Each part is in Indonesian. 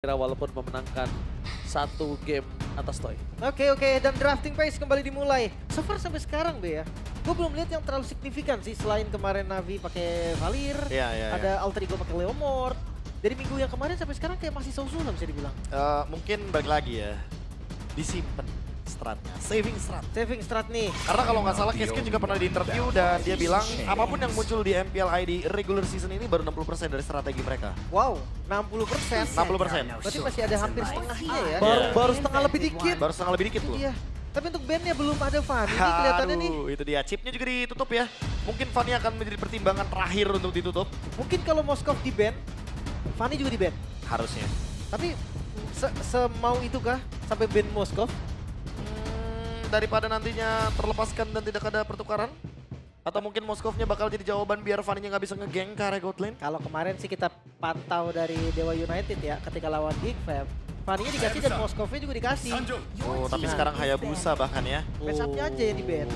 walaupun memenangkan satu game atas Toy. Oke, dan drafting phase kembali dimulai. So far sampai sekarang Be ya, gue belum lihat yang terlalu signifikan sih selain kemarin Navi pakai Valir, ada Alter Ego pakai Leomord. Dari minggu yang kemarin sampai sekarang kayak masih so-so bisa dibilang. Mungkin balik lagi ya, disimpan stratnya, saving strat nih. Karena kalau nggak salah Keskin juga pernah di interview dan dia bilang apapun yang muncul di MPL ID regular season ini baru 60% dari strategi mereka. Wow, 60%? 60%. Berarti masih ada hampir setengahnya ya? Baru setengah lebih dikit. Baru setengah lebih dikit loh. Iya. Tapi untuk bandnya belum ada Fanny nih kelihatannya nih. Itu dia, chipnya juga ditutup ya. Mungkin Fanny akan menjadi pertimbangan terakhir untuk ditutup. Mungkin kalau Moskov di ban, Fanny juga di ban. Harusnya. Tapi semau itu kah sampai ban Moskov? Daripada nantinya terlepaskan dan tidak ada pertukaran? Atau mungkin Moskovnya bakal jadi jawaban biar Fanny-nya nggak bisa nge-gank ke area Godlane? Kalau kemarin sih kita pantau dari Dewa United ya ketika lawan Geek Fam. Fanny-nya dikasih dan Moskovnya juga dikasih. Oh, tapi sekarang Hayabusa bahkan ya. Face-up-nya aja yang di ban.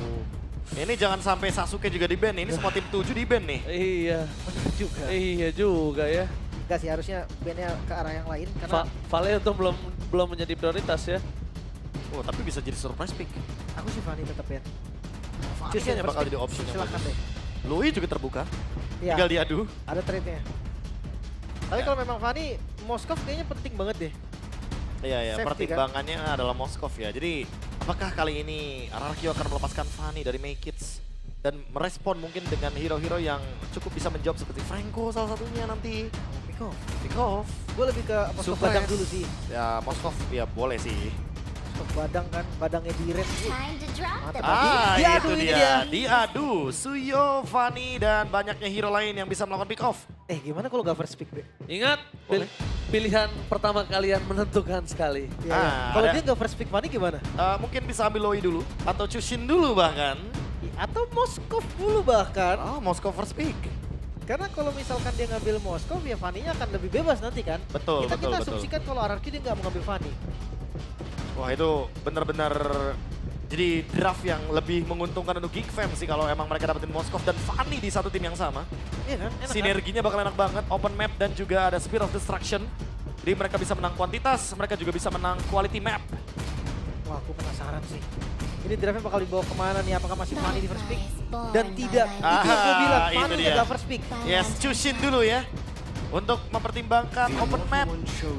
Ini jangan sampai Sasuke juga di ban, ini semua tim 7 di ban nih. Iya. Juga. Iya juga ya. Enggak sih, harusnya ban-nya ke arah yang lain karena Vale untuk belum menjadi prioritas ya. Oh, tapi bisa jadi surprise pick. aku sih Fanny tetap ya. Fanny-nya bakal jadi option yang silakan bagus. deh. Lui juga terbuka, Iya, tinggal diadu. ada trade-nya. Tapi kalau memang Fanny, Moskov kayaknya penting banget deh. Iya, Safety, pertimbangannya adalah Moskov ya. Jadi, apakah kali ini Ararkyo akan melepaskan Fanny dari Make Kids dan merespon mungkin dengan hero-hero yang cukup bisa menjawab seperti Franco salah satunya nanti. Pikov. Gue lebih ke Moskov Surprise. Badang dulu sih. Ya, Moskov ya boleh sih. Moskov Badang kan, Badangnya di red. Time to drop the Diadu, Itu ini dia. Diadu. Suyo, Fanny, dan banyaknya hero lain yang bisa melakukan pick off. Gimana kalau gak first pick, Be? Ingat, Boleh. pilihan pertama kalian menentukan sekali. Iya. Kalau ada- dia gak first pick Fanny gimana? Mungkin bisa ambil Loi dulu, atau Chushin dulu bahkan. Atau Moskov dulu bahkan. Oh, Moskov first pick. Karena kalau misalkan dia ngambil Moskov, ya Fanny-nya akan lebih bebas nanti kan? Betul, Kita betul. asumsikan kalau Ararki dia nggak mengambil Fanny. Wah, itu benar-benar jadi draft yang lebih menguntungkan untuk Geek Fam sih kalau emang mereka dapetin Moskov dan Fanny di satu tim yang sama. Iya kan? Enak kan? Sinerginya bakal enak banget, open map dan juga ada Spear of Destruction. Jadi mereka bisa menang kuantitas, mereka juga bisa menang quality map. Wah, aku penasaran sih. Ini draftnya bakal dibawa kemana nih? Apakah masih Fanny di first pick? Born Dan by tidak. light. Itu yang gue bilang, itu Fanny dia. nggak first pick. Yes, Chushin dulu ya. Untuk mempertimbangkan open map,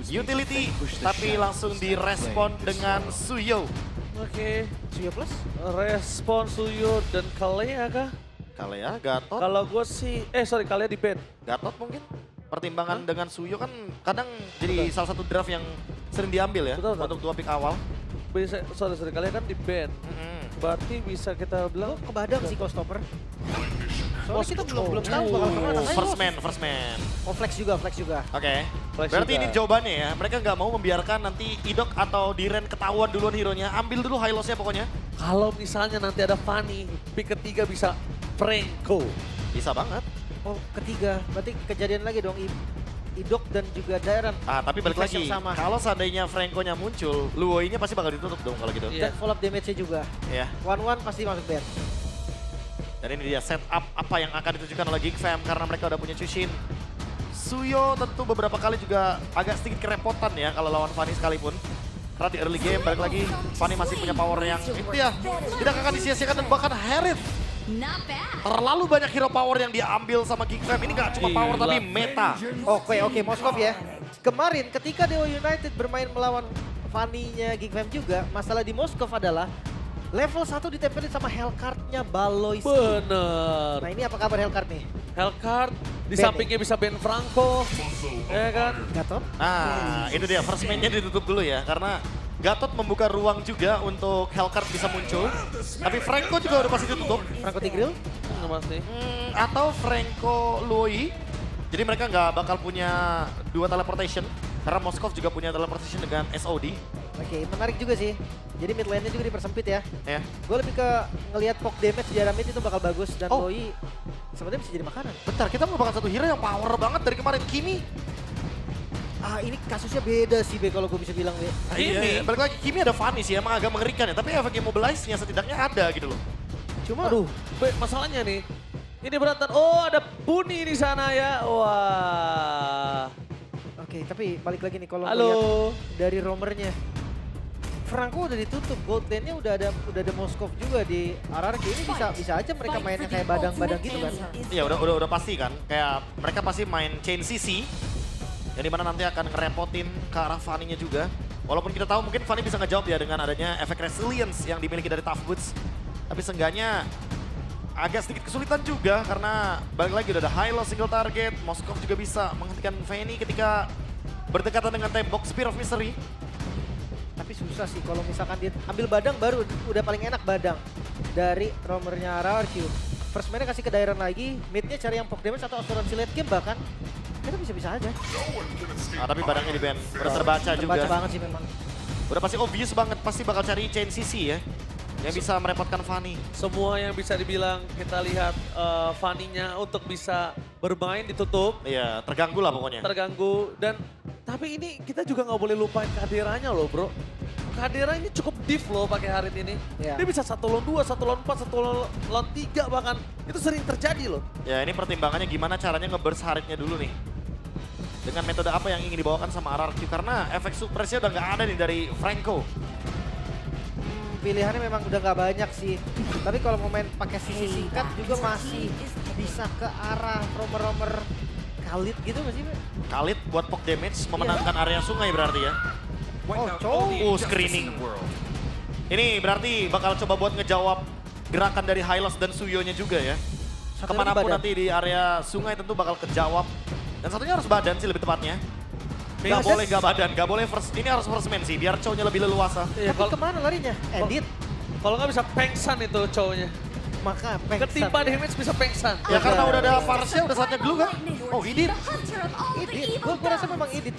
utility, tapi langsung direspon dengan Suyo. Oke, Suyo plus? respon Suyo dan Kalea kah? Kalea, Gatot, Kalau gue sih, Kalea di ban. Gatot mungkin. Pertimbangan dengan Suyo kan kadang jadi salah satu draft yang sering diambil ya Betul. untuk 2 pick awal. Bisa, Kalea kan di ban. Berarti bisa kita bilang Ke Badang sih kau stopper. Soalnya kita belum tahu bakal kemana. Ayo. First man. Oh, flex juga. Oke. Flex Berarti juga. ini jawabannya ya. Mereka nggak mau membiarkan nanti Idok atau Diren ketahuan duluan hero-nya. Ambil dulu high loss-nya pokoknya. kalau misalnya nanti ada Fanny, pick ketiga bisa Franco. Bisa banget. Oh, ketiga. Berarti kejadian lagi dong. Idok dan juga Dairan. Tapi balik Di phase lagi. yang sama. Kalau seandainya Franco-nya muncul, Luoi-nya pasti bakal ditutup dong kalau gitu. Iya. Dan follow up damage-nya juga. Ya. 1-1 pasti masuk ban. Dan ini dia setup apa yang akan ditunjukkan oleh Geek Fam karena mereka udah punya Chushin. Suyo tentu beberapa kali juga agak sedikit kerepotan ya kalau lawan Fanny sekalipun. Karena di early game balik lagi Fanny masih punya power yang itu ya tidak akan disia-siakan dan bahkan Harith. Not bad. Terlalu banyak hero power yang dia ambil sama Geek Fam. Ini gak cuma power Gila. tapi meta. Oke, Moskov ya. Kemarin ketika Dewa United bermain melawan Fanny-nya Geek Fam juga, masalah di Moskov adalah level 1 ditempelin sama Hellcard-nya Baloyski. Bener. Nah, ini apa kabar Hellcard nih? Hellcard, di Ben sampingnya bisa Ben Franco. Ya kan? Gatot? Nah itu dia first man-nya ditutup dulu ya. Karena Gatot membuka ruang juga untuk Hellcard bisa muncul. Tapi Franco juga udah pasti ditutup. Franco Tigreal? Nggak pasti. Atau Franco Lui. Jadi mereka nggak bakal punya 2 teleportation. Karena Moskov juga punya teleportation dengan SOD. Oke, menarik juga sih. Jadi mid lane-nya juga dipersempit ya. Ya. Gue lebih ke ngelihat poke damage di arah mid itu bakal bagus. Dan Oh. Loi sebenarnya bisa jadi makanan. Bentar, kita melupakan satu hero yang power banget dari kemarin. Kimi. Ini kasusnya beda sih, Be, kalau gue bisa bilang, Be. Kimi. Balik lagi, Kimi ada Fanny sih. Emang agak mengerikan ya. Tapi efek immobilize-nya setidaknya ada gitu loh. Cuma, Aduh, masalahnya nih. Ini beratan. Oh, ada Bunny di sana ya. Wah. oke, Oke, tapi balik lagi nih kalau Halo. lihat dari roamernya. Franco udah ditutup, gold lane-nya udah ada Moskov juga di RRQ. Ini bisa aja mereka mainnya kayak badang-badang gitu kan. Iya udah pasti kan. Kayak mereka pasti main chain CC. Yang dimana nanti akan ngerepotin ke arah Fanny-nya juga. Walaupun kita tahu mungkin Fanny bisa ngejawab ya dengan adanya efek resilience yang dimiliki dari Tough Boots. Tapi seenggaknya agak sedikit kesulitan juga karena balik lagi udah ada Hylo single target. Moskov juga bisa menghentikan Fanny ketika berdekatan dengan tembok Spear of Misery. Tapi susah sih kalau misalkan dia ambil badang baru udah paling enak badang dari roamernya RRQ. First man-nya kasih ke Dairon lagi, mid-nya cari yang poke damage atau asuransi late game bahkan. Itu bisa-bisa aja. Nah, tapi badangnya di ban. Udah terbaca juga. Terbaca banget sih memang. Udah pasti obvious banget, pasti bakal cari chain CC ya. Yang bisa merepotkan Fanny. Semua yang bisa dibilang kita lihat Fanny-nya untuk bisa bermain ditutup. Iya, terganggu lah pokoknya. Terganggu dan tapi ini kita juga nggak boleh lupain Kaderanya loh bro. Kadera ini cukup div loh pakai Harit ini. Iya. Dia bisa 1 lawan 2, 1 lawan 4, 1 lawan 3 bahkan. Itu sering terjadi loh. Ya ini pertimbangannya gimana caranya nge-burst Haritnya dulu nih. Dengan metode apa yang ingin dibawakan sama RRQ. Karena efek suppressnya udah nggak ada nih dari Franco. Pilihannya memang udah nggak banyak sih. Tapi kalau mau main pakai sisi singkat juga masih bisa ke arah romer-romer Khalid gitu nggak sih, Be? Khalid buat poke damage memenangkan area sungai berarti ya. Screening. Ini berarti bakal coba buat ngejawab gerakan dari Hylos dan Suyo-nya juga ya. Satu Kemanapun lagi badan. nanti di area sungai tentu bakal kejawab. Dan satunya harus badan sih lebih tepatnya. Gak Biasa- boleh gak badan, gak boleh first. Ini harus first man sih biar cowoknya lebih leluasa. Iya, Tapi kemana larinya? Edit. kalau nggak bisa pengsan itu cowoknya. Maka pengsan. Ketimpa damage bisa pengsan. Ya karena udah ada Farsnya, udah saatnya glue kan? Oh ini. Edit. Gue rasa memang edit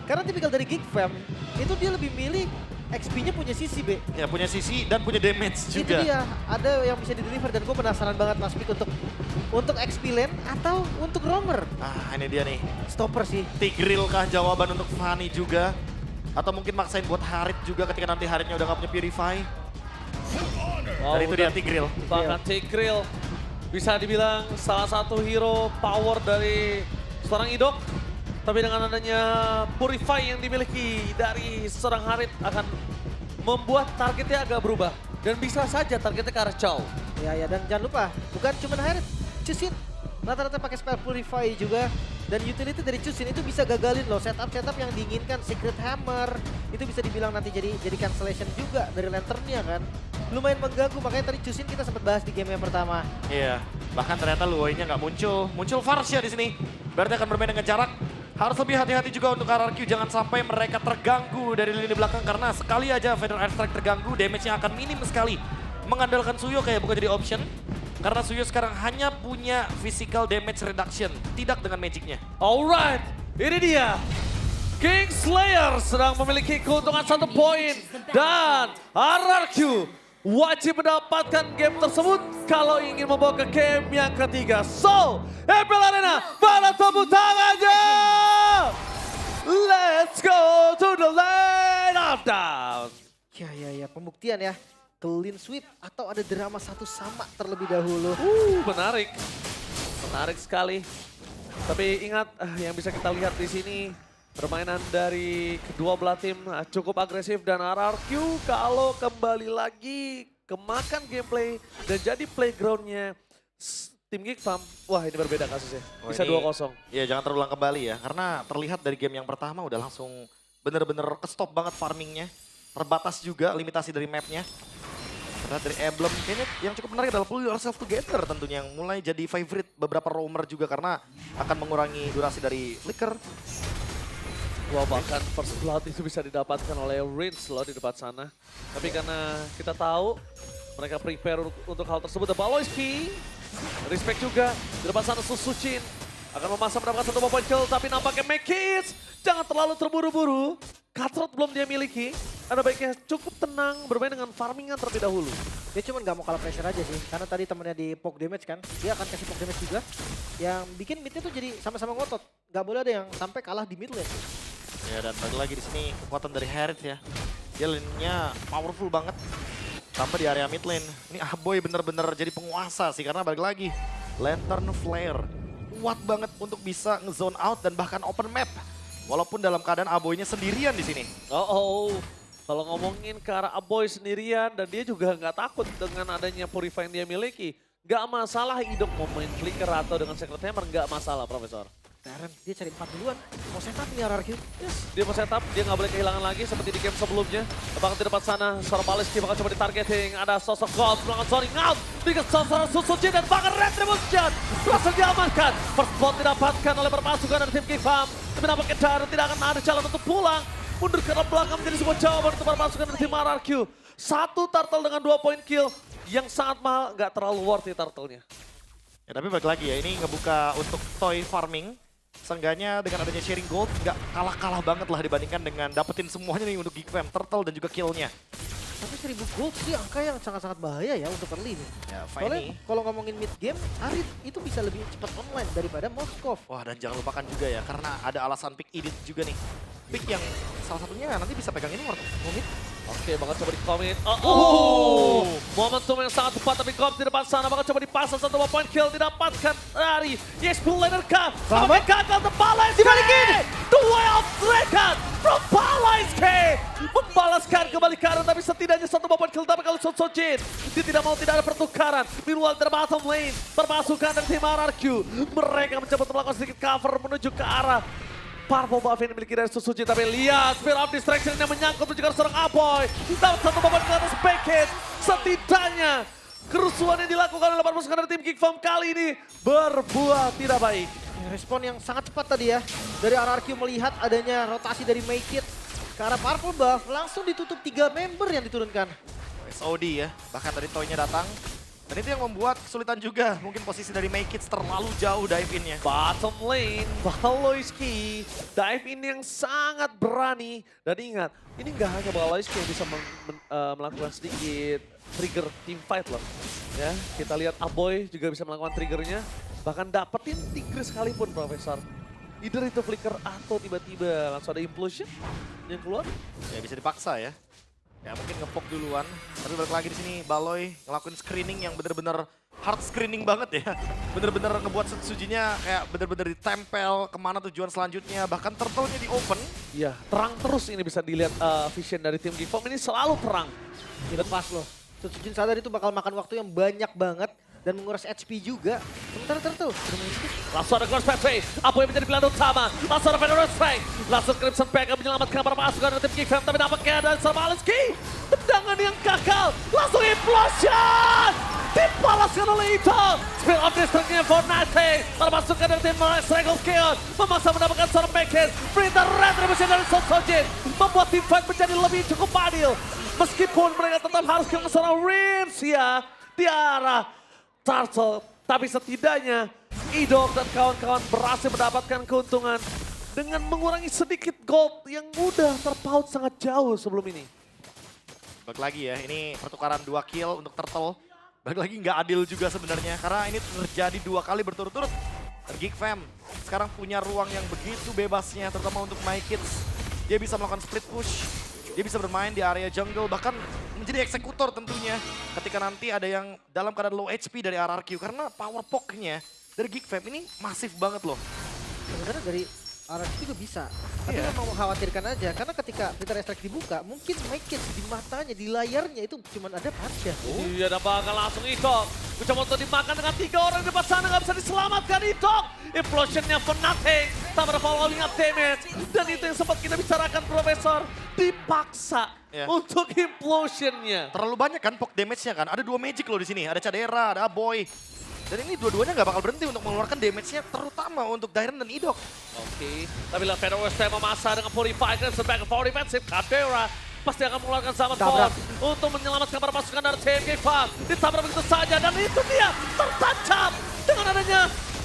karena tipikal dari Geek Fam itu dia lebih milih XP-nya punya sisi, Be. Ya punya sisi dan punya damage Itu juga. dia, ada yang bisa di-deliver dan gue penasaran banget last pick untuk XP lane atau untuk roamer. Ah ini dia nih. Stopper sih. Tigreal kah jawaban untuk Fanny juga? Atau mungkin maksain buat Harit juga ketika nanti Haritnya udah gak punya Purify? Wow, Dan itu dia Tigreal. Bahkan Tigreal bisa dibilang salah satu hero power dari seorang Idok. Tapi dengan adanya Purify yang dimiliki dari seorang Harit akan membuat targetnya agak berubah. Dan bisa saja targetnya ke arah Chow. Ya dan jangan lupa, bukan cuma Harit, Chusin rata-rata pakai spell Purify juga. Dan utility dari Chusin itu bisa gagalin loh setup yang diinginkan. Secret Hammer, itu bisa dibilang nanti jadi cancellation juga dari lanternnya kan. Lumayan mengganggu, makanya tadi Chusin kita sempat bahas di game yang pertama. Iya, bahkan ternyata Luoy-nya nggak muncul. Muncul Farsya di sini. Berarti akan bermain dengan jarak. Harus lebih hati-hati juga untuk RRQ. Jangan sampai mereka terganggu dari lini belakang. Karena sekali aja Feather Airstrike terganggu, damage-nya akan minim sekali. Mengandalkan Suyo kayak bukan jadi option. Karena Suyo sekarang hanya punya physical damage reduction. Tidak dengan magicnya. Alright, ini dia. King Slayer sedang memiliki keuntungan 1 poin. Dan RRQ wajib mendapatkan game tersebut kalau ingin membawa ke game yang ketiga. So, MPL Arena, mana tepuk tangannya? Let's go to the lane of down. Ya, pembuktian ya. Clean sweep atau ada drama satu sama terlebih dahulu. Menarik. Menarik sekali. Tapi ingat yang bisa kita lihat di sini permainan dari kedua belah tim cukup agresif dan RRQ kalau kembali lagi kemakan gameplay dan jadi playgroundnya tim Geek Fam. Wah ini berbeda kasusnya. Bisa 2-0. Iya jangan terulang kembali ya. Karena terlihat dari game yang pertama udah langsung bener-bener ke-stop banget farmingnya. Terbatas juga limitasi dari mapnya. Karena dari Emblem kayaknya yang cukup menarik adalah Pull Yourself Together tentunya yang mulai jadi favorite beberapa roamer juga karena akan mengurangi durasi dari flicker. Wah bahkan first blood itu bisa didapatkan oleh Rince loh di depan sana. Tapi karena kita tahu mereka prepare untuk hal tersebut. The Balois P, respect juga di depan sana Susuchin. Akan memasang mendapatkan 1 point kill tapi nampaknya Mekis. Jangan terlalu terburu-buru. Cutthroat belum dia miliki. Ada baiknya cukup tenang bermain dengan farmingan terlebih dahulu. Dia cuma nggak mau kalah pressure aja sih. Karena tadi temennya di poke damage kan. Dia akan kasih poke damage juga. Yang bikin midnya tuh jadi sama-sama ngotot. Nggak boleh ada yang sampai kalah di mid lane. Ya dan balik lagi di sini kekuatan dari Harit ya. Dia lane-nya powerful banget. Sampai di area mid lane. Ini Ahoy bener-bener jadi penguasa sih karena balik lagi. Lantern Flare kuat banget untuk bisa nge-zone out dan bahkan open map. Walaupun dalam keadaan Aboynya sendirian di sini. Kalau ngomongin ke arah Aboy sendirian dan dia juga nggak takut dengan adanya Purify yang dia miliki. Nggak masalah Idok mau main Flicker atau dengan Secret Hammer, nggak masalah Profesor. Darren, dia cari 4 duluan. Mau setup nih RRQ. Yes, dia mau setup, dia nggak boleh kehilangan lagi seperti di game sebelumnya. Bahkan di depan sana, seorang Baleski bakal coba ditargeting. Ada sosok Gold, melakukan zoning out. Dengan sosok Susuji dan bahkan Retribution. Berhasil diamankan. First blood didapatkan oleh perpasukan dari tim Gifam. Tapi nampaknya Darren tidak akan ada jalan untuk pulang. Mundur ke arah belakang menjadi sebuah jawaban untuk perpasukan dari tim RRQ. 1 turtle dengan 2 point kill. Yang sangat mahal, nggak terlalu worth it turtle-nya. Ya tapi balik lagi ya, ini ngebuka untuk toy farming. Seenggaknya dengan adanya sharing gold, nggak kalah-kalah banget lah dibandingkan dengan dapetin semuanya nih untuk Geek Fam, turtle dan juga killnya. Tapi 1000 gold sih angka yang sangat-sangat bahaya ya untuk early nih. Ya, Soalnya kalau ngomongin mid game, Arid itu bisa lebih cepat online daripada Moskov. Wah, dan jangan lupakan juga ya, karena ada alasan pick edit juga nih. Pick yang salah satunya nanti bisa pegang ini Mumit. Oke, bakal coba di-commit. Momentum yang sangat tepat, tapi Gob di depan sana bakal coba dipasang 1 point kill didapatkan dari Yespool Laner Cup. Sampai gagal The Balance dibalikin. Duel of Dragon from Balance membalaskan kembali Karen, tapi setidaknya 1 point kill dapat kali Sojin. Dia tidak mau tidak ada pertukaran. Meanwhile dari bottom lane, perpasukan dari tim RRQ. Mereka mencoba untuk melakukan sedikit cover menuju ke arah Purple buff yang dimiliki dari Susuji, tapi lihat Spear of Distraction yang menyangkut menuju ke seorang Aboy. Dapat 1 beban ke atas backend. Setidaknya kerusuhan yang dilakukan oleh perpasukan dari tim Geek Fam kali ini berbuah tidak baik. Respon yang sangat cepat tadi ya. Dari RRQ melihat adanya rotasi dari Make It ke arah Purple buff, langsung ditutup 3 member yang diturunkan. SOD ya, bahkan dari toynya datang. Dan itu yang membuat kesulitan juga. Mungkin posisi dari Make It terlalu jauh dive in-nya. Bottom lane, Baloyski dive in yang sangat berani. Dan ingat, ini nggak hanya Baloyski yang bisa melakukan sedikit trigger team fight loh. Ya, kita lihat Aboy juga bisa melakukan triggernya. Bahkan dapetin Tigre sekalipun, Profesor. Either itu flicker atau tiba-tiba langsung ada implosion yang keluar. Ya bisa dipaksa ya. Ya mungkin ngepok duluan, tapi balik lagi di sini Baloy ngelakuin screening yang bener-bener hard screening banget ya. Bener-bener ngebuat Sujinya kayak bener-bener ditempel kemana tujuan selanjutnya, bahkan turtle-nya di open. Iya, terang terus ini bisa dilihat vision dari tim Geek Fam ini selalu terang. Dilepas loh. Sutsujin sadar itu bakal makan waktu yang banyak banget dan menguras HP juga. Sementara Turtle bermain sedikit. Langsung ada Cross Pathway, apa yang menjadi pilihan utama. Langsung ada Federal Strike, langsung Crimson Pack menyelamatkan para pasukan dari tim Geek Fam, tapi nampaknya ada Sabaleski. Tendangan yang gagal, langsung implosion! Dibalaskan oleh Ito. Spill of Distractnya Fortnite. Para pasukan dari tim Regal Chaos memaksa mendapatkan seorang backhand. Perintah Retribution dari Sojin membuat tim fight menjadi lebih cukup adil. Meskipun mereka tetap harus kehilangan seorang Rins ya di arah Turtle. Tapi setidaknya Idok dan kawan-kawan berhasil mendapatkan keuntungan dengan mengurangi sedikit gold yang udah terpaut sangat jauh sebelum ini. Balik lagi ya, ini pertukaran 2 kill untuk Turtle. Balik lagi nggak adil juga sebenarnya, karena ini terjadi 2 kali berturut-turut. Dan Geek Fam sekarang punya ruang yang begitu bebasnya, terutama untuk My Kids. Dia bisa melakukan split push, dia bisa bermain di area jungle, bahkan menjadi eksekutor tentunya. Ketika nanti ada yang dalam keadaan low HP dari RRQ, karena power poke-nya dari Geek Fam ini masif banget loh. Sebenarnya dari RRQ juga bisa. Tapi memang mengkhawatirkan aja, karena ketika Filter Strike dibuka, mungkin Make It di matanya, di layarnya itu cuma ada Pasha. Iya, dan bakal langsung Idok. Mencoba untuk dimakan dengan 3 orang di depan sana, nggak bisa diselamatkan Idok. Implosionnya for nothing, tak ada following up damage. Dan itu yang sempat kita bicarakan Profesor, dipaksa untuk implosionnya. Terlalu banyak kan poke damage-nya kan, ada 2 magic loh di sini, ada Cadera, ada Aboy. Dan ini dua-duanya nggak bakal berhenti untuk mengeluarkan damage-nya, terutama untuk Dairen dan Idok. Oke, tapi lihat Federal Strike memaksa dengan Purify, dan sebagai for defensive, Cadera pasti akan mengeluarkan Zaman Force untuk menyelamatkan para pasukan dari tim Geek Fam. Ditabrak begitu saja, dan itu dia tertancap dengan adanya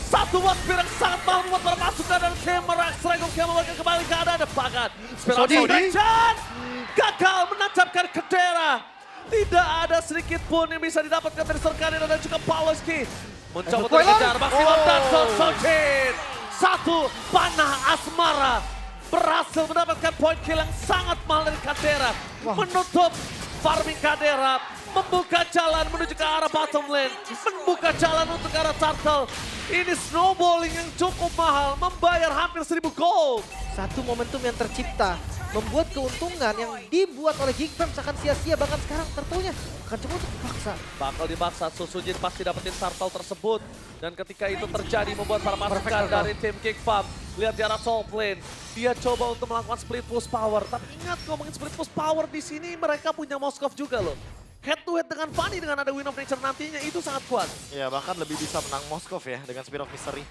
satu Spear yang sangat mahal buat para pasukan dari tim Regal yang membalikkan kembali keadaan bahkan Spear of Distraction gagal menancapkan Cadera. Tidak ada sedikit pun yang bisa didapatkan dari Serkanina dan juga Baloyski. Mencoba untuk dikejar maksimum dan Sojin. 1 panah asmara berhasil mendapatkan point kill yang sangat mahal dari Cadera. Menutup farming Cadera membuka jalan menuju ke arah bottom lane, membuka jalan untuk ke arah turtle. Ini snowballing yang cukup mahal, membayar hampir 1000 gold. Satu momentum yang tercipta, membuat keuntungan yang dibuat oleh Geekfam akan sia-sia, bahkan sekarang turtle-nya akan coba untuk dipaksa. Bakal dipaksa, Susujin pasti dapetin turtle tersebut. Dan ketika itu terjadi membuat para pasukan dari tim Geekfam lihat di arah top lane. Dia coba untuk melakukan split push power. Tapi ingat ngomongin split push power di sini mereka punya Moskov juga loh. Head to head dengan Fanny dengan ada Win of Nature nantinya itu sangat kuat. Ya bahkan lebih bisa menang Moskov ya dengan Spear of Mystery.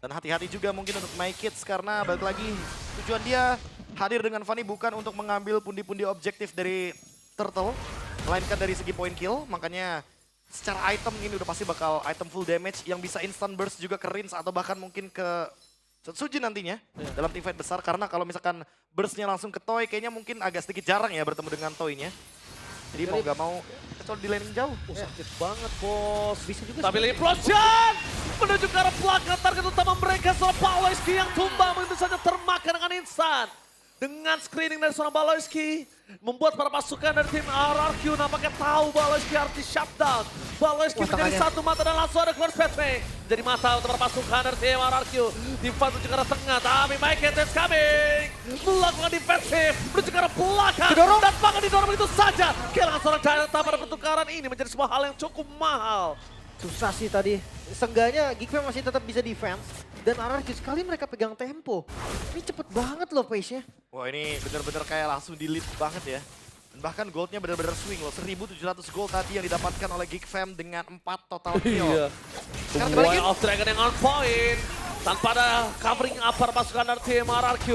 Dan hati-hati juga mungkin untuk My Kids karena balik lagi tujuan dia hadir dengan Fanny bukan untuk mengambil pundi-pundi objektif dari Turtle. Melainkan dari segi point kill, makanya secara item ini udah pasti bakal item full damage yang bisa instant burst juga ke Rins atau bahkan mungkin ke Sujin nantinya dalam teamfight besar. Karena kalau misalkan burstnya langsung ke Toy kayaknya mungkin agak sedikit jarang ya bertemu dengan Toy-nya. Jadi mau gak mau kecuali di laning jauh. Sakit banget bos. Bisa juga Tapi implosion menuju ke arah belakang target utama mereka seorang Baloyski yang tumbang begitu saja termakan dengan instan. Dengan screening dari seorang Baloyski membuat para pasukan dari tim RRQ nampaknya tahu Baloyski harus di shutdown. Baloyski menjadi satu mata dan langsung ada keluar Pathway. Jadi mata untuk para pasukan dari tim RRQ. Defense menuju ke arah tengah tapi Mike is coming. Melakukan defensif menuju ke arah belakang. Dan bahkan didorong begitu saja. Kehilangan seorang Dynata pada pertukaran ini menjadi sebuah hal yang cukup mahal. susah sih tadi. Seenggaknya Geekfam masih tetap bisa defense. Dan RRQ sekali mereka pegang tempo. Ini cepet banget loh pace-nya. Wah ini bener-bener kayak langsung di lead banget ya. Dan bahkan goldnya bener-bener swing loh. 1700 gold tadi yang didapatkan oleh Geekfam dengan 4 total kill. Iya. Sekarang Boy dibalikin. of Dragon yang on point. Tanpa ada covering up para pasukan dari tim RRQ.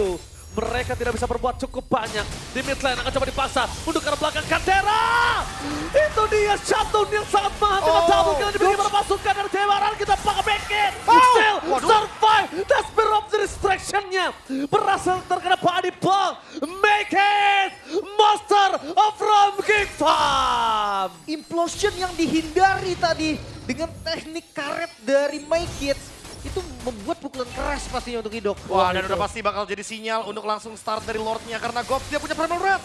Mereka tidak bisa berbuat cukup banyak. Di mid lane akan coba dipaksa. Untuk ke arah belakang Kantera. Itu dia shutdown yang sangat mahal. Dengan double kill yang dimiliki para pasukan dari tim RRQ. Kita pakai backend. Still survive. The spear of the distraction-nya. Berhasil terkena body blow. Make it. Master of Ram Geekfam. Implosion yang dihindari tadi dengan teknik karet dari My Kids. Itu membuat pukulan keras pastinya untuk Idok. Wah dan udah pasti bakal jadi sinyal untuk langsung start dari Lordnya. Karena Gops dia punya primal red.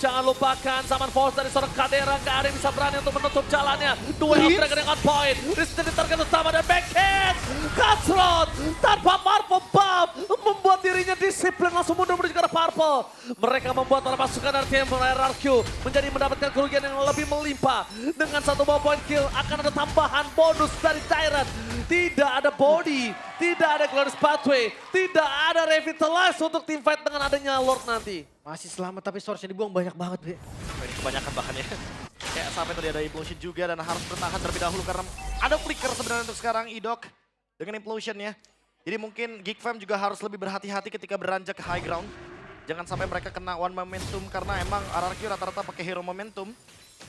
Jangan lupakan Saman Force dari seorang Kadera. Gak ada yang bisa berani untuk menutup jalannya. Dua Dragon yang on point. Riz jadi target utama dan backhand. Cutthroat tanpa Purple Buff. Membuat dirinya disiplin langsung mundur menuju ke arah Purple. Mereka membuat para pasukan dari tim RRQ menjadi mendapatkan kerugian yang lebih melimpah. Dengan satu ball point kill akan ada tambahan bonus dari Tyrant. Tidak ada body, tidak ada Glorious Pathway, tidak ada Revitalize untuk teamfight dengan adanya Lord nanti. Masih selamat tapi source-nya dibuang banyak banget, Be. Wah, ini kebanyakan bahkan ya. Kayak sampai tadi ada Implosion juga dan harus bertahan terlebih dahulu karena ada flicker sebenarnya untuk sekarang Idok dengan Implosion ya. Jadi mungkin Geekfam juga harus lebih berhati-hati ketika beranjak ke high ground. Jangan sampai mereka kena one momentum karena emang RRQ rata-rata pakai hero momentum.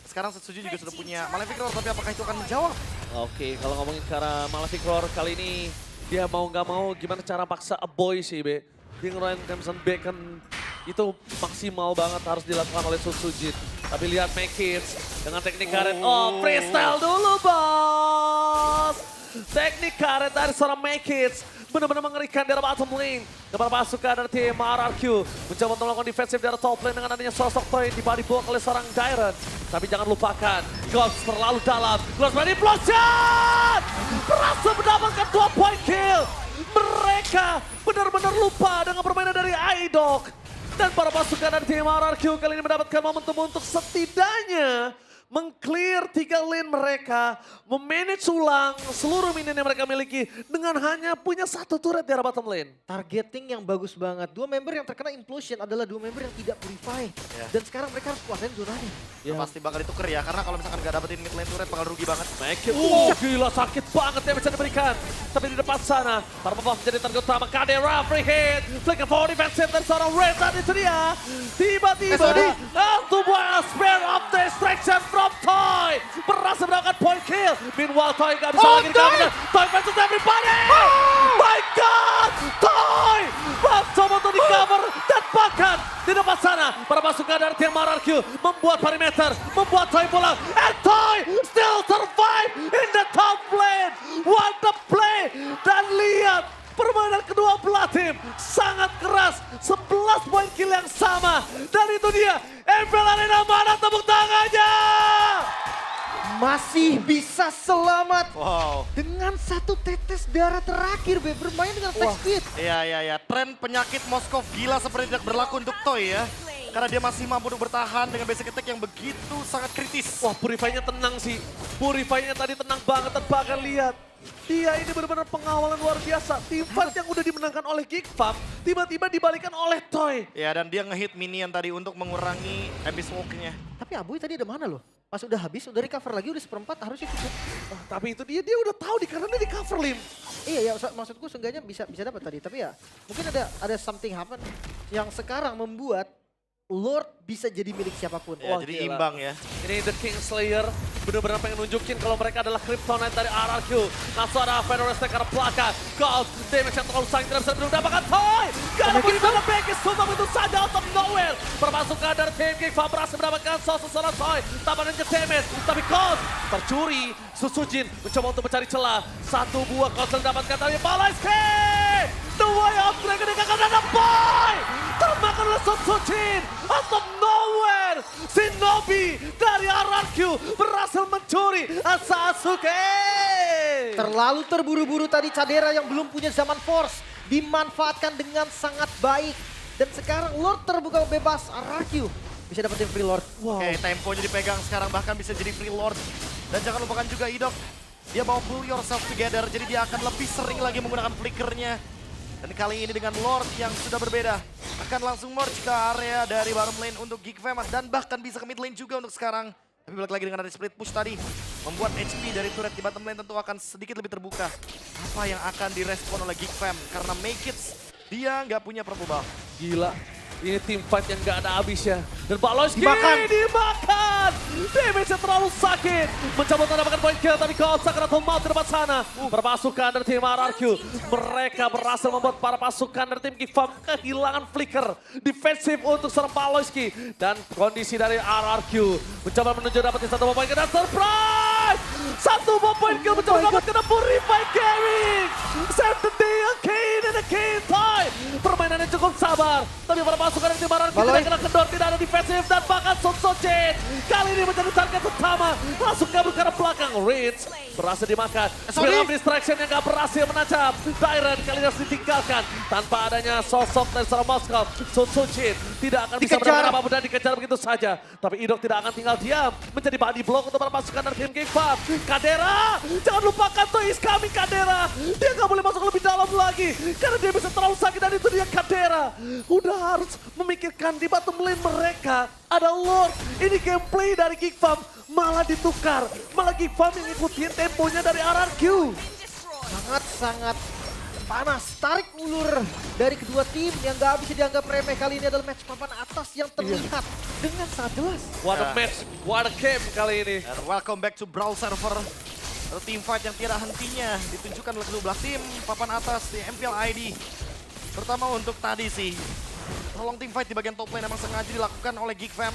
Sekarang Setsuji juga sudah punya Malefic Roar, tapi apakah itu akan menjawab? Oke, kalau ngomongin ke arah Malefic Roar kali ini, dia mau nggak mau gimana cara paksa a boy sih, Be. Di Ryan Crimson Bacon itu maksimal banget harus dilakukan oleh Sutsujin. Tapi lihat Makids dengan teknik karet. Oh, freestyle dulu, bos! Teknik karet dari seorang Makids. Benar-benar mengerikan di arah bottom lane. Kepada pasukan dari tim RRQ. Mencoba untuk melakukan defensif di arah top lane dengan adanya sosok Toy di body block oleh seorang Dyrant. Tapi jangan lupakan, Gloves terlalu dalam. Gloves berani implosion! Berhasil mendapatkan 2 point kill. Mereka benar-benar lupa dengan permainan dari Idok. Dan para pasukan dari tim RRQ kali ini mendapatkan momentum untuk setidaknya meng-clear 3 lane mereka, memanage ulang seluruh minion yang mereka miliki dengan hanya punya 1 turret di arah bottom lane. Targeting yang bagus banget. 2 member yang terkena implosion adalah 2 member yang tidak purify. Dan sekarang mereka harus kuasain zonanya. Ya. Pasti bakal ditukar ya, karena kalau misalkan nggak dapetin mid lane turret bakal rugi banget. Gila sakit banget yang bisa diberikan. Tapi di depan sana, para pembuff menjadi target utama. Kadera free hit, flicker for defensive dari seorang Red dan itu dia. Tiba-tiba, buah spare of distraction from Toy. Berhasil mendapatkan point kill. Meanwhile Toy gak bisa lagi dikabulkan. Toy versus everybody. My God, Toy mencoba untuk di-cover dan bahkan di depan sana para pasukan dari tim RRQ membuat perimeter, membuat Toy pulang. And Toy still survive in the top lane. What the play. Dan lihat permainan kedua belah tim sangat keras. 11 poin kill yang sama. Dan itu dia MPL Arena mana tepuk tangannya? Masih bisa selamat Wow. dengan satu tetes darah terakhir, Be. Bermain dengan attack speed. Iya. Tren penyakit Moskov gila seperti tidak berlaku untuk Toy ya. Karena dia masih mampu untuk bertahan dengan basic attack yang begitu sangat kritis. Wah, Purify-nya tenang sih. Purify-nya tadi tenang banget dan bahkan lihat. Dia ini benar-benar pengawalan luar biasa. Team fight yang udah dimenangkan oleh Geekfam, tiba-tiba dibalikan oleh Toy. Ya, dan dia ngehit minion tadi untuk mengurangi Abyss Walk-nya. Tapi Abuy tadi ada mana loh? Pas udah habis, udah recover lagi, udah seperempat harusnya cukup. Tapi itu dia udah tahu di kanan dia di cover Lim. Iya, maksudku seenggaknya bisa dapat tadi. Tapi ya mungkin ada something happen yang sekarang membuat Lord bisa jadi milik siapapun. Ya, Wah, jadi gila. imbang ya. Ini The Kingslayer benar-benar pengen nunjukin kalau mereka adalah Kryptonite dari RRQ. Langsung ada Fedorus ke arah belakang. Gold, damage yang terlalu sayang tidak bisa mendapatkan Toy. Karena bagaimana Becky Sumpah itu saja out of nowhere. Permasukan dari tim Geekfam berhasil mendapatkan seorang Toy. Tambahan damage, tapi Gold tercuri. Susujin mencoba untuk mencari celah. Satu buah Gold mendapatkan tapi Balaiski. The way out mereka akan ada Boy. Termakan oleh Susujin. Out of nowhere. Shinobi dari RRQ berhasil mencuri Sasuke. Terlalu terburu-buru tadi Cadera yang belum punya zaman force dimanfaatkan dengan sangat baik. Dan sekarang Lord terbuka bebas, RRQ bisa dapetin free Lord. Wow. Oke, temponya dipegang sekarang bahkan bisa jadi free Lord. Dan jangan lupakan juga Idok. Dia bawa pull yourself together, jadi dia akan lebih sering lagi menggunakan flickernya. Dan kali ini dengan Lord yang sudah berbeda. Akan langsung merge ke area dari bottom lane untuk Geekfam. Dan bahkan bisa ke mid lane juga untuk sekarang. Tapi balik lagi dengan ada split push tadi. Membuat HP dari turret di bottom lane tentu akan sedikit lebih terbuka. Apa yang akan direspon oleh Geekfam? Karena Make-It dia nggak punya purple buff. Gila. Ini tim fight yang gak ada habisnya. Dan Balojki Dimakan. dimakan. Damage-nya terlalu sakit. Mencoba untuk mendapatkan point kill. Tapi Gold Sakurato mau ke depan sana. Perpasukan dari tim RRQ. Mereka berhasil membuat para pasukan dari tim Geekfam kehilangan flicker. Defensif untuk serang Balojki. Dan kondisi dari RRQ. Mencoba menuju dapetin satu buah point kill. Dan surprise! Satu buah point kill mencoba mendapatkan Purify Gaming. Save the day again and again. Toy. Permainannya cukup sabar. Tapi para pasukan yang dimarahan tidak kena kendor, tidak ada defensif dan bahkan Sojin kali ini menjadi target utama. Langsung kabur ke arah belakang. Ritz berhasil dimakan. Spiral distraction yang gak berhasil menancap. Dyren kali ini harus ditinggalkan. Tanpa adanya sosok dari seorang Moskov, Sojin tidak akan bisa mendapatkan apapun dan dikejar begitu saja. Tapi Idok tidak akan tinggal diam. Menjadi body block untuk para pasukan dari tim Geekfam. Kadera, jangan lupakan Toy is coming Kadera. Dia gak boleh masuk lebih dalam lagi. Karena dia bisa terlalu sakit dan itu dia Kadera. Udah harus memikirkan di bottom lane mereka ada Lord. Ini gameplay dari Geekfam malah ditukar. Malah Geekfam yang ngikutin temponya dari RRQ. Sangat-sangat panas. Tarik ulur dari kedua tim yang gak bisa dianggap remeh. Kali ini adalah match papan atas yang terlihat dengan sangat jelas. What a match, what a game kali ini. And welcome back to Brawl Server. Team fight yang tiada hentinya ditunjukkan oleh kedua belah tim papan atas di MPL ID. Terutama untuk tadi sih. Prolong team fight di bagian top lane memang sengaja dilakukan oleh Geekfam.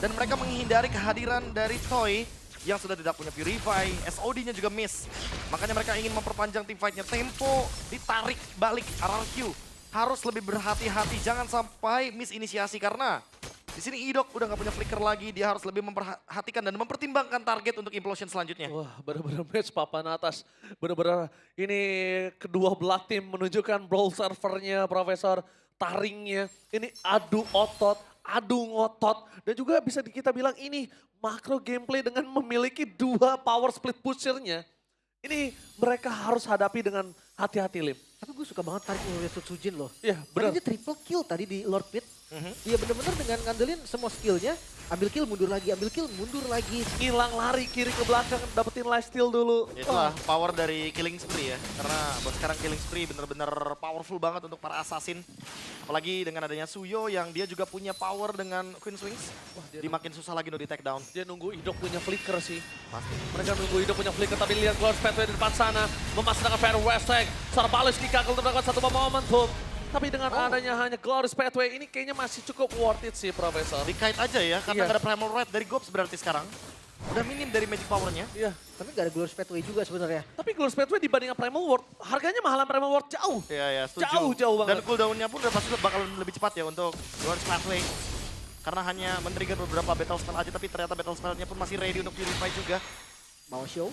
Dan mereka menghindari kehadiran dari Toy yang sudah tidak punya Purify. SOD-nya juga miss. Makanya mereka ingin memperpanjang team fight-nya. Tempo ditarik balik RRQ. Harus lebih berhati-hati. Jangan sampai miss inisiasi karena di sini Idok udah nggak punya flicker lagi. Dia harus lebih memperhatikan dan mempertimbangkan target untuk implosion selanjutnya. Wah, benar-benar match papan atas. Benar-benar ini kedua belah tim menunjukkan brawl servernya, Profesor, taringnya. Ini adu otot, adu ngotot. Dan juga bisa kita bilang ini makro gameplay dengan memiliki dua power split pushernya. Ini mereka harus hadapi dengan hati-hati, Lim. Tapi gue suka banget tarik ulurnya Sujin loh. Iya, Karena benar. dia triple kill tadi di Lord Pit. Dia bener-bener dengan ngandelin semua skillnya. Ambil kill, mundur lagi, ambil kill, mundur lagi. Ngilang lari kiri ke belakang, dapetin lifesteal dulu. Itulah power dari Killing Spree ya. Karena buat sekarang Killing Spree bener-bener powerful banget untuk para assassin. Apalagi dengan adanya Suyo yang dia juga punya power dengan Queen's Wings. Dia makin susah lagi untuk di take down. Dia nunggu Idok punya flicker sih. Pasti. Mereka nunggu Idok punya flicker, tapi lihat Glorious Pathway di depan sana. Memasangkan Fair Westek. Seorang Balojki gagal untuk mendapatkan satu momentum. Tapi dengan adanya hanya Glorious Pathway, ini kayaknya masih cukup worth it sih, Profesor. Di-kite aja ya, karena Iya. nggak ada Primal Red dari Gobs berarti sekarang. Udah minim dari magic powernya. Iya. Tapi gak ada Glorious Pathway juga sebenarnya. Tapi Glorious Pathway dibandingkan Primal World, harganya mahalan Primal World jauh. Iya, setuju. Jauh banget. Dan cooldown-nya pun udah pasti bakal lebih cepat ya untuk Glorious Pathway. Karena hanya men-trigger beberapa battle spell aja, tapi ternyata battle spellnya pun masih ready untuk Purify juga. Mau show?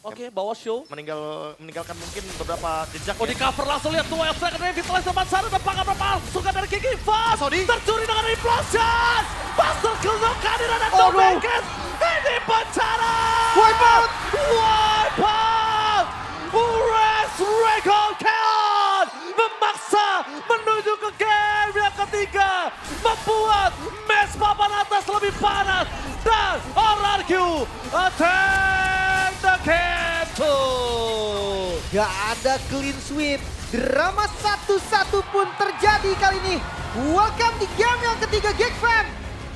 Oke, bawa show. Meninggalkan mungkin beberapa jejak. Oh, di cover langsung lihat dua Elsa dari Vitalize depan sana dan Pangan berpasukan dari Kiki Fast. Sodi. Tercuri dengan Implosion. Master Kill kehadiran dan Domekes. Ini bencana. Wipe out! Wipe out! Resurrection Chaos memaksa menuju ke game yang ketiga. Membuat match papan atas lebih panas. Dan RRQ attack the game 2. Gak ada clean sweep. Drama satu-satu pun terjadi kali ini. Welcome di game yang ketiga Geek Fam.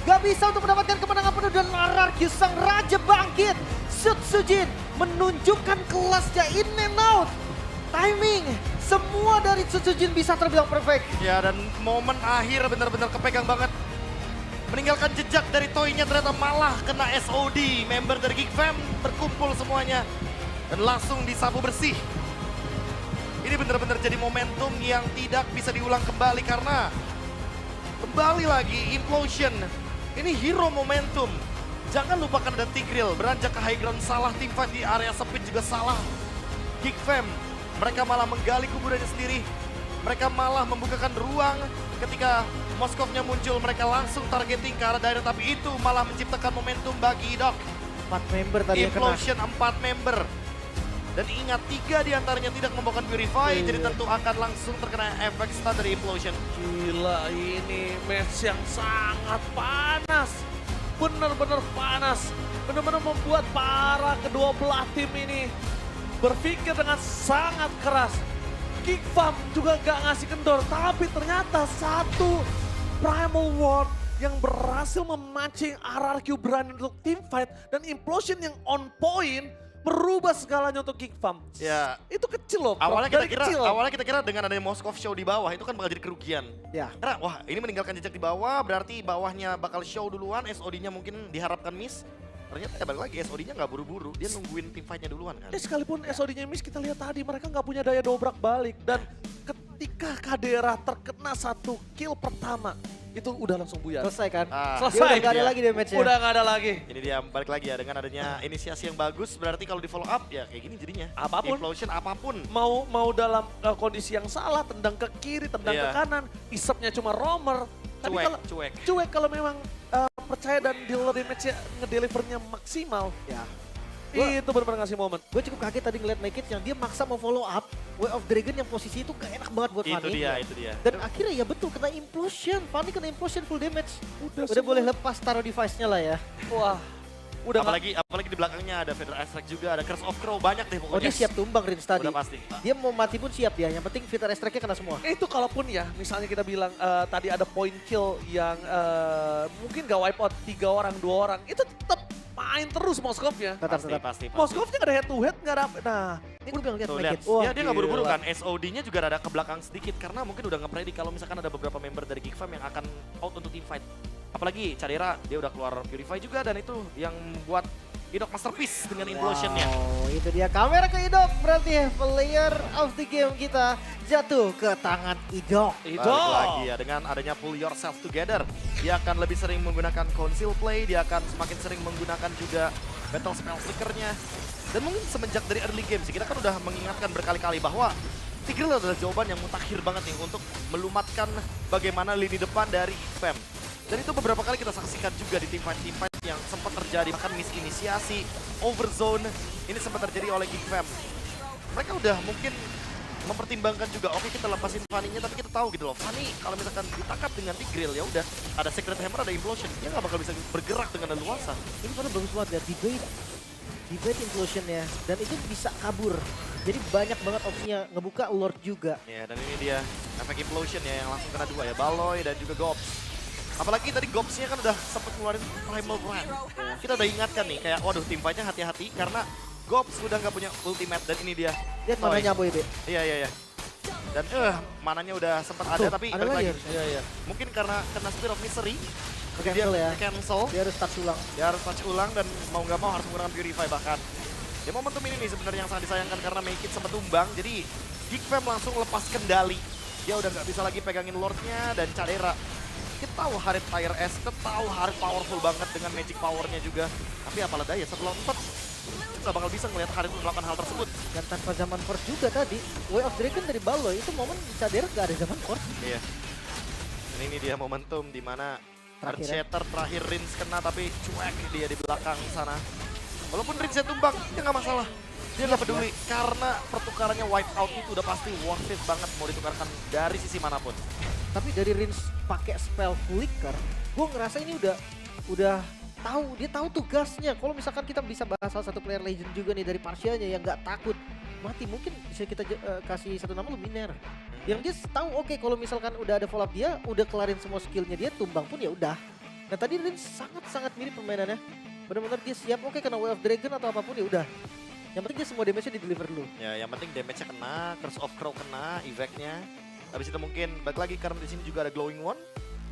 Gak bisa untuk mendapatkan kemenangan penuh dan RRQ sang raja bangkit. Sujin menunjukkan kelasnya in and out. Timing, semua dari Sujin bisa terbilang perfect. Ya, dan momen akhir benar-benar kepegang banget. Meninggalkan jejak dari Toy-nya ternyata malah kena SOD. Member dari Geek Fam berkumpul semuanya dan langsung disapu bersih. Ini benar-benar jadi momentum yang tidak bisa diulang kembali karena kembali lagi Implosion. Ini hero momentum. Jangan lupakan ada Tigreal, beranjak ke high ground salah, teamfight di area speed juga salah. Geek Fam, mereka malah menggali kuburannya sendiri. Mereka malah membukakan ruang ketika Moskovnya muncul, mereka langsung targeting ke arah daerah, tapi itu malah menciptakan momentum bagi Doc. 4 member tadi yang kena. Implosion 4 member. Dan ingat, 3 diantaranya tidak membawakan Purify, jadi tentu akan langsung terkena efek stun dari Implosion. Gila, ini match yang sangat panas. Benar-benar panas. Benar-benar membuat para kedua belah tim ini berpikir dengan sangat keras. Geek Fam juga gak ngasih kendor, tapi ternyata satu Primal World yang berhasil memancing RRQ berani untuk teamfight dan Implosion yang on point merubah segalanya untuk Geek Fam. Ya, Itu kecil loh. awalnya Dari kita kira, kecil. dengan adanya Moskov show di bawah itu kan bakal jadi kerugian. Ya. Karena wah, ini meninggalkan jejak di bawah, berarti bawahnya bakal show duluan, SOD-nya mungkin diharapkan miss. Ternyata ya balik lagi, SOD-nya nggak buru-buru, dia nungguin tim fight-nya duluan kan. Sekalipun SOD-nya miss, kita lihat tadi mereka nggak punya daya dobrak balik. Dan ketika Kadera terkena satu kill pertama, itu udah langsung buyar. Selesai kan? Selesai. Dia udah gak ada Dia. lagi damage-nya. Udah nggak ada lagi. Ini dia balik lagi ya, dengan adanya inisiasi yang bagus, berarti kalau di follow up ya kayak gini jadinya. Apapun. Implosion apapun. Mau dalam kondisi yang salah, tendang ke kiri, tendang ke Iya. kanan, isapnya cuma roamer. Tapi Cuek. cuek kalau memang percaya dan dealer damage-nya ngedelivernya maksimal. Ya. Itu benar-benar ngasih momen. Gue cukup kaget tadi ngeliat Naked yang dia maksa mau follow up Way of Dragon yang posisi itu gak enak banget buat Itu Fanny. dia. Dan akhirnya ya betul kena Implosion. Fanny kena Implosion full damage. Udah semua. boleh lepas taruh device-nya lah ya. Wah, udah Apalagi di belakangnya ada Vader Astrek juga, ada Curse of Crow, banyak deh Oh pokoknya. dia siap tumbang Rins tadi. Udah pasti. Dia mau mati pun siap dia. Yang penting Vader Astrek-nya kena semua. Itu kalaupun ya, misalnya kita bilang tadi ada point kill yang mungkin gak wipe out 3 orang, 2 orang, itu tetap main terus Moskovnya. Tetap. Pasti. Moskovnya gak ada head to head, gak ada. Nah, Ini gue bilang lihat Tuh, Naked. lihat. Dia nggak buru-buru gila. kan, SOD-nya juga ada ke belakang sedikit karena mungkin udah nge-predict kalau misalkan ada beberapa member dari Geek Fam yang akan out untuk team fight. Apalagi Cadera, dia udah keluar Purify juga dan itu yang buat Idok masterpiece dengan Implosion-nya. Wow, itu dia kamera ke Idok. Berarti player of the game kita jatuh ke tangan Idok. itu. Balik lagi ya, dengan adanya pull yourself together. Dia akan lebih sering menggunakan conceal play, dia akan semakin sering menggunakan juga battle spell flickernya. Dan mungkin semenjak dari early game sih, kita kan udah mengingatkan berkali-kali bahwa Tigreal adalah jawaban yang mutakhir banget nih untuk melumatkan bagaimana lini depan dari Fam. Dan itu beberapa kali kita saksikan juga di teamfight yang sempat terjadi, bahkan misinisiasi, overzone, ini sempat terjadi oleh Geek Fam. Mereka udah mungkin mempertimbangkan juga, oke kita lepasin Fanny-nya, tapi kita tahu gitu loh, Fanny kalau misalkan ditangkap dengan Tigreal ya udah, ada Secret Hammer, ada Implosion, dia nggak bakal bisa bergerak dengan leluasa. Ini pada bagus banget ya, debate Implosion-nya. Dan itu bisa kabur. Jadi banyak banget opsinya, ngebuka Lord juga. Ya, dan ini dia efek Implosion ya yang langsung kena 2 ya, Balloy dan juga Gobs. Apalagi tadi Gobs-nya kan udah sempat ngeluarin Primal Brand. Kita udah ingatkan nih, kayak waduh tim fight-nya hati-hati karena Gobs udah nggak punya ultimate dan ini dia. Lihat mananya Boy, Be. Iya. Dan mananya udah sempat ada Tuh, tapi ada balik lagi. lagi. Iya. Mungkin karena kena Spear of Misery, Cancel ya. cancel. Dia harus touch ulang. Dia harus touch ulang dan mau nggak mau harus menggunakan Purify bahkan. Ya momentum ini nih sebenarnya yang sangat disayangkan karena Make It sempat tumbang, jadi Geek Fam langsung lepas kendali. Dia udah nggak bisa lagi pegangin Lordnya dan Cadera. Kita tahu Harit Fire S, kita tahu Harit powerful banget dengan magic powernya juga. Tapi apalah daya, 1 lawan 4 nggak bakal bisa ngelihat Harit melakukan hal tersebut. Dan tanpa zaman force juga tadi, Way of Dragon dari Baloy itu momen bisa derek gak ada zaman force. Iya. Dan ini dia momentum di mana Harit Terakhir ya. Shatter terakhir Rins kena tapi cuek dia di belakang sana. Walaupun Rinsnya tumbang, dia nggak masalah. Dia nggak peduli karena pertukarannya wipe out itu udah pasti worth it banget mau ditukarkan dari sisi manapun. Tapi dari Rins pakai spell flicker, gue ngerasa ini udah tahu, dia tahu tugasnya. Kalau misalkan kita bisa bahas salah satu player legend juga nih dari Parsianya yang nggak takut mati, mungkin bisa kita kasih satu nama Luminaire. Yang dia tahu oke, kalau misalkan udah ada follow up dia, udah kelarin semua skillnya dia, tumbang pun ya udah. Nah tadi Rins sangat-sangat mirip permainannya. Benar-benar dia siap oke kena Way of Dragon atau apapun ya udah. Yang penting dia semua damage-nya di-deliver dulu. Ya, yang penting damage-nya kena, Curse of Crow kena, evac-nya. Habis itu mungkin balik lagi karena di sini juga ada Glowing One.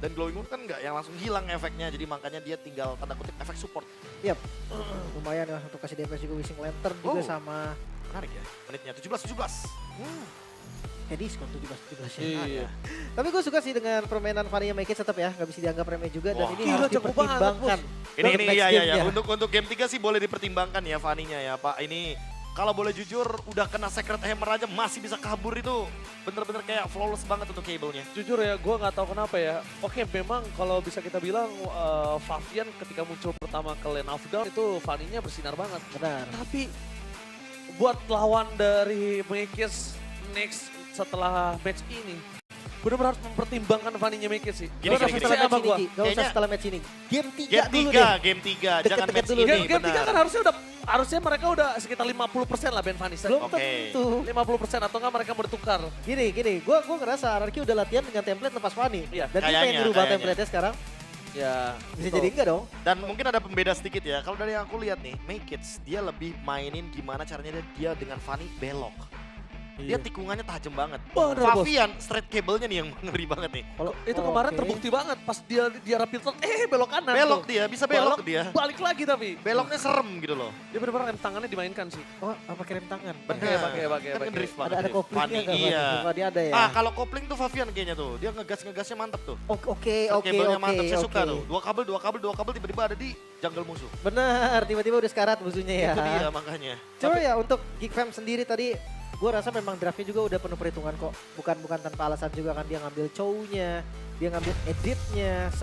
Dan Glowing One kan nggak yang langsung hilang efeknya, jadi makanya dia tinggal tanda kutip efek support. Yap, lumayan ya untuk kasih damage juga Wishing Lantern juga sama. Menarik ya, menitnya 17-17. Kayak diskon 17-17 ya. Iya. Tapi gue suka sih dengan permainan Fanny yang Make It tetap ya, nggak bisa dianggap remeh juga dan Wah, ini gila, harus jago banget, dipertimbangkan. Ini Untuk next ya game-nya. untuk game 3 sih boleh dipertimbangkan ya Fanny-nya ya Pak. Ini kalau boleh jujur udah kena Sacred Hammer aja masih bisa kabur itu. Bener-bener kayak flawless banget untuk cable-nya. Jujur ya, gue nggak tahu kenapa ya. Oke, memang kalau bisa kita bilang Favian ketika muncul pertama ke Lane of Dawn itu Fanny-nya bersinar banget. Benar. Tapi buat lawan dari Mekis next setelah match ini, benar-benar harus mempertimbangkan Fanny-nya Mekis sih. Gini, Gak usah gini, setelah Saya match sama ini, gua. Gi. Gak usah Kayaknya- setelah match ini. Game 3 Game dulu 3, deh. game 3. Jangan Deket-deket match dulu ini, deh. Game 3 benar. kan harusnya mereka udah sekitar 50% lah Ben Fanny. Belum Oke. tentu. 50% atau enggak mereka mau ditukar. Gini, gue ngerasa Anarchy udah latihan dengan template lepas Fanny. Iya, Dan dia pengen kayaknya, ngerubah kayaknya. template-nya sekarang. Ya, Bisa betul. jadi enggak dong? Dan mungkin ada pembeda sedikit ya. Kalau dari yang aku lihat nih, Makeits dia lebih mainin gimana caranya dia dengan Fanny belok. Dia Iya. tikungannya tajam banget. Bener, Bos. Favian straight cable-nya nih yang ngeri banget nih. Kalau Itu kemarin oke. terbukti banget pas dia rapid shot, belok kanan Belok tuh. dia, bisa belok dia. Balik lagi tapi. Beloknya serem gitu loh. Dia benar-benar rem tangannya dimainkan sih. Oh, apa kirim tangan? Pakai. Kan ngedrift banget. Ada dia. koplingnya Fanny, nggak? iya. Fanny ada ya? Ah, kalau kopling tuh Favian kayaknya tuh. Dia ngegasnya mantep tuh. Oke. Kabelnya mantep, saya suka tuh. Dua kabel tiba-tiba ada di jungle musuh. Benar, tiba-tiba udah sekarat musuhnya ya. Itu dia makanya. Cuma ya untuk Geek Fam sendiri tadi, gue rasa memang draftnya juga udah penuh perhitungan kok. Bukan tanpa alasan juga kan dia ngambil chow-nya, dia ngambil editnya.